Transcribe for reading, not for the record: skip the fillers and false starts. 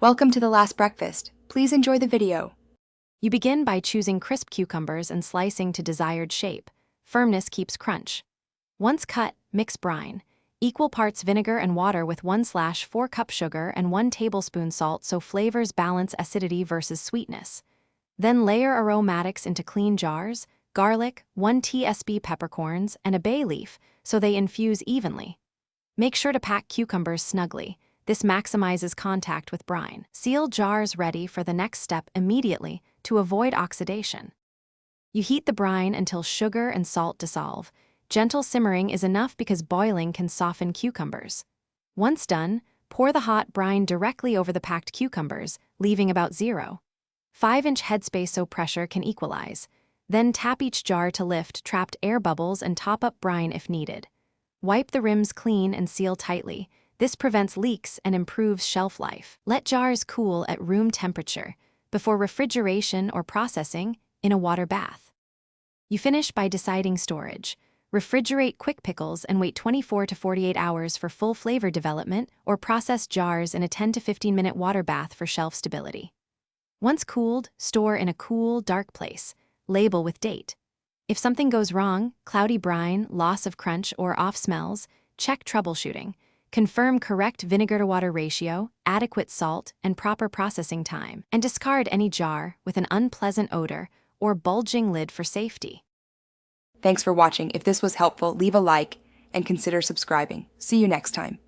Welcome to the last breakfast. Please enjoy the video. You begin by choosing crisp cucumbers and slicing to desired shape. Firmness keeps crunch. Once cut, mix brine. Equal parts vinegar and water with 1/4 cup sugar and 1 tablespoon salt so flavors balance acidity versus sweetness. Then layer aromatics into clean jars, garlic, 1 tsp peppercorns, and a bay leaf so they infuse evenly. Make sure to pack cucumbers snugly. This maximizes contact with brine. Seal jars ready for the next step immediately to avoid oxidation. You heat the brine until sugar and salt dissolve. Gentle simmering is enough because boiling can soften cucumbers. Once done, pour the hot brine directly over the packed cucumbers, leaving about 0.5-inch headspace so pressure can equalize. Then tap each jar to lift trapped air bubbles and top up brine if needed. Wipe the rims clean and seal tightly. This prevents leaks and improves shelf life. Let jars cool at room temperature before refrigeration or processing in a water bath. You finish by deciding storage. Refrigerate quick pickles and wait 24 to 48 hours for full flavor development, or process jars in a 10 to 15-minute water bath for shelf stability. Once cooled, store in a cool, dark place. Label with date. If something goes wrong, cloudy brine, loss of crunch, or off smells, check troubleshooting. Confirm correct vinegar-to-water ratio, adequate salt, and proper processing time, and discard any jar with an unpleasant odor or bulging lid for safety. Thanks for watching. If this was helpful, leave a like and consider subscribing. See you next time.